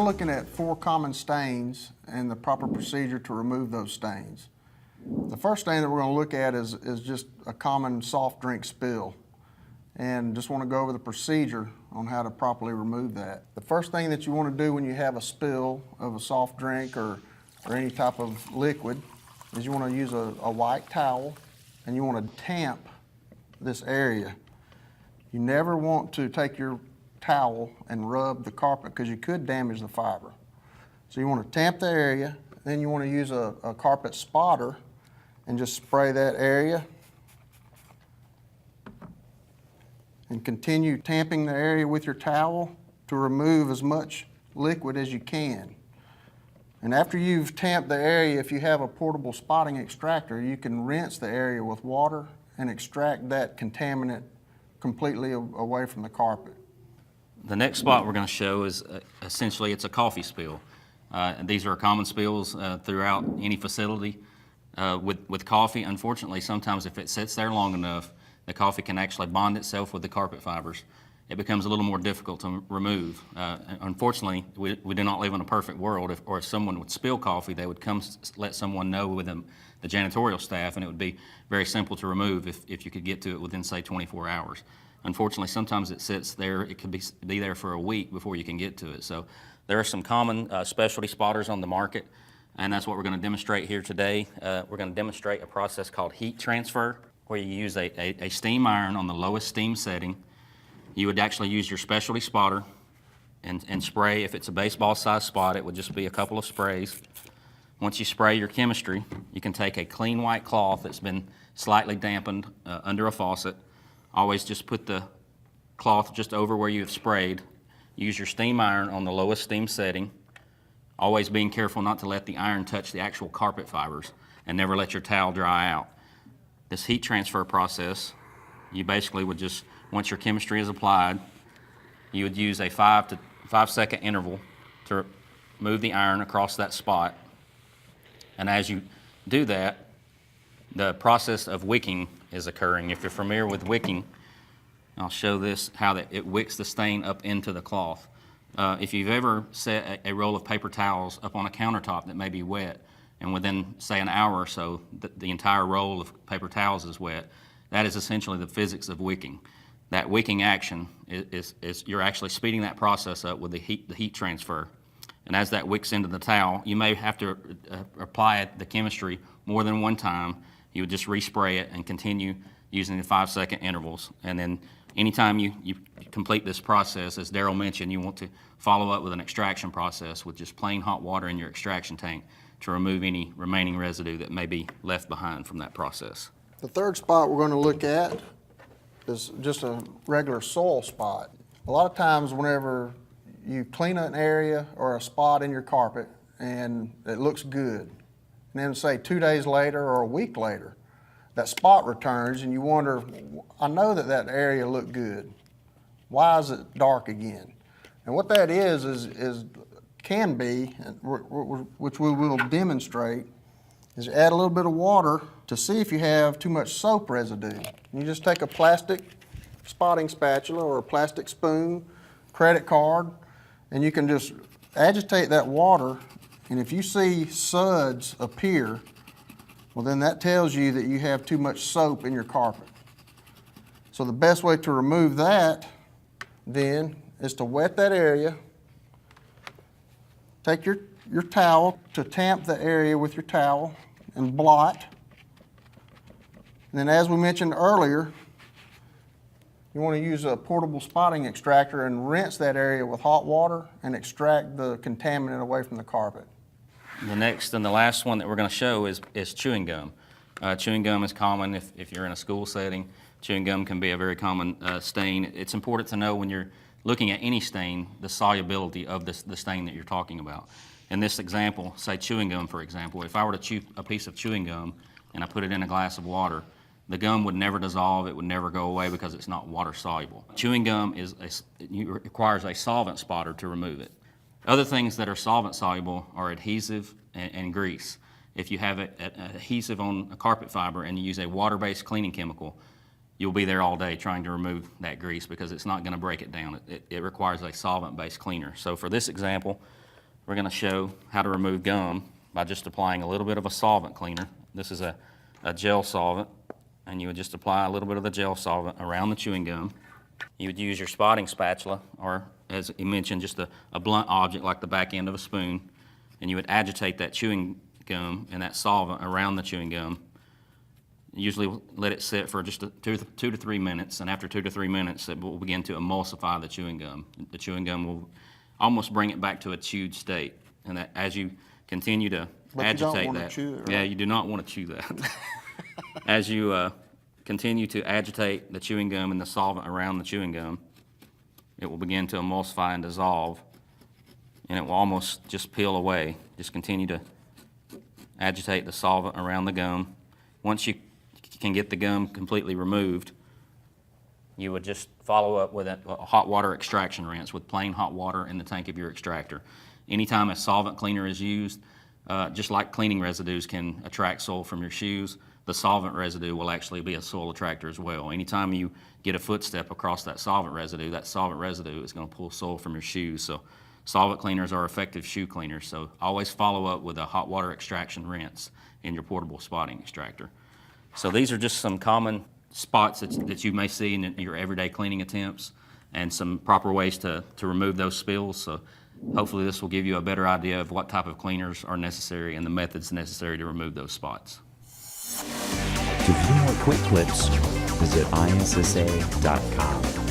looking at 4 common stains and the proper procedure to remove those stains. The first stain that we're going to look at is just a common soft drink spill. And just want to go over the procedure on how to properly remove that. The first thing that you want to do when you have a spill of a soft drink or any type of liquid is you want to use a white towel and you want to tamp this area. You never want to take your towel and rub the carpet because you could damage the fiber. So you want to tamp the area, then you want to use a carpet spotter and just spray that area and continue tamping the area with your towel to remove as much liquid as you can. And after you've tamped the area, if you have a portable spotting extractor, you can rinse the area with water and extract that contaminant completely away from the carpet. The next spot we're going to show is essentially it's a coffee spill. These are common spills throughout any facility. With coffee, unfortunately, sometimes if it sits there long enough, the coffee can actually bond itself with the carpet fibers. It becomes a little more difficult to remove. Unfortunately, we do not live in a perfect world. If someone would spill coffee, they would come let someone know with the janitorial staff, and it would be very simple to remove if you could get to it within, say, 24 hours. Unfortunately, sometimes it sits there. It could be there for a week before you can get to it. So there are some common specialty spotters on the market, and that's what we're going to demonstrate here today. We're going to demonstrate a process called heat transfer, where you use a steam iron on the lowest steam setting. You would actually use your specialty spotter and spray. If it's a baseball-sized spot, it would just be a couple of sprays. Once you spray your chemistry, you can take a clean white cloth that's been slightly dampened under a faucet. Always just put the cloth just over where you have sprayed. Use your steam iron on the lowest steam setting, always being careful not to let the iron touch the actual carpet fibers, and never let your towel dry out. This heat transfer process, you basically would just, once your chemistry is applied, you would use a 5 second interval to move the iron across that spot. And as you do that, the process of wicking is occurring. If you're familiar with wicking, I'll show this, how it wicks the stain up into the cloth. If you've ever set a roll of paper towels up on a countertop that may be wet, and within, say, an hour or so, the entire roll of paper towels is wet, that is essentially the physics of wicking. That wicking action is you're actually speeding that process up with the heat transfer. And as that wicks into the towel, you may have to apply the chemistry more than one time. You would just respray it and continue using the 5 second intervals. And then anytime you complete this process, as Darrell mentioned, you want to follow up with an extraction process with just plain hot water in your extraction tank to remove any remaining residue that may be left behind from that process. The third spot we're going to look at is just a regular soil spot. A lot of times whenever you clean an area or a spot in your carpet and it looks good, and then say 2 days later or a week later, that spot returns and you wonder, I know that area looked good. Why is it dark again? And what that can be, which we will demonstrate, is add a little bit of water to see if you have too much soap residue. You just take a plastic spotting spatula or a plastic spoon, credit card, and you can just agitate that water, and if you see suds appear, well then that tells you that you have too much soap in your carpet. So the best way to remove that then is to wet that area. Take your towel to tamp the area with your towel and blot. And then as we mentioned earlier, you want to use a portable spotting extractor and rinse that area with hot water and extract the contaminant away from the carpet. The next and the last one that we're going to show is chewing gum. Chewing gum is common if you're in a school setting. Chewing gum can be a very common stain. It's important to know when you're looking at any stain, the solubility of the stain that you're talking about. In this example, say chewing gum, for example, if I were to chew a piece of chewing gum and I put it in a glass of water, the gum would never dissolve, it would never go away because it's not water soluble. Chewing gum requires a solvent spotter to remove it. Other things that are solvent soluble are adhesive and grease. If you have an adhesive on a carpet fiber and you use a water-based cleaning chemical, you'll be there all day trying to remove that grease because it's not going to break it down. It requires a solvent-based cleaner. So for this example, we're going to show how to remove gum by just applying a little bit of a solvent cleaner. This is a gel solvent, and you would just apply a little bit of the gel solvent around the chewing gum. You would use your spotting spatula, or as you mentioned, just a blunt object like the back end of a spoon, and you would agitate that chewing gum and that solvent around the chewing gum. Usually let it sit for just 2 to 3 minutes, and after 2 to 3 minutes, it will begin to emulsify the chewing gum. The chewing gum will almost bring it back to a chewed state, and that as you continue to But you don't agitate wanna that, chew it, right? yeah, you do not want to chew that. As you continue to agitate the chewing gum and the solvent around the chewing gum, it will begin to emulsify and dissolve, and it will almost just peel away. Just continue to agitate the solvent around the gum. Once you can get the gum completely removed, you would just follow up with a hot water extraction rinse with plain hot water in the tank of your extractor. Anytime a solvent cleaner is used, just like cleaning residues can attract soil from your shoes, the solvent residue will actually be a soil attractor as well. Anytime you get a footstep across that solvent residue is going to pull soil from your shoes. So solvent cleaners are effective shoe cleaners. So always follow up with a hot water extraction rinse in your portable spotting extractor. So these are just some common spots that you may see in your everyday cleaning attempts, and some proper ways to remove those spills. So hopefully this will give you a better idea of what type of cleaners are necessary and the methods necessary to remove those spots. To view more quick clips, visit ISSA.com.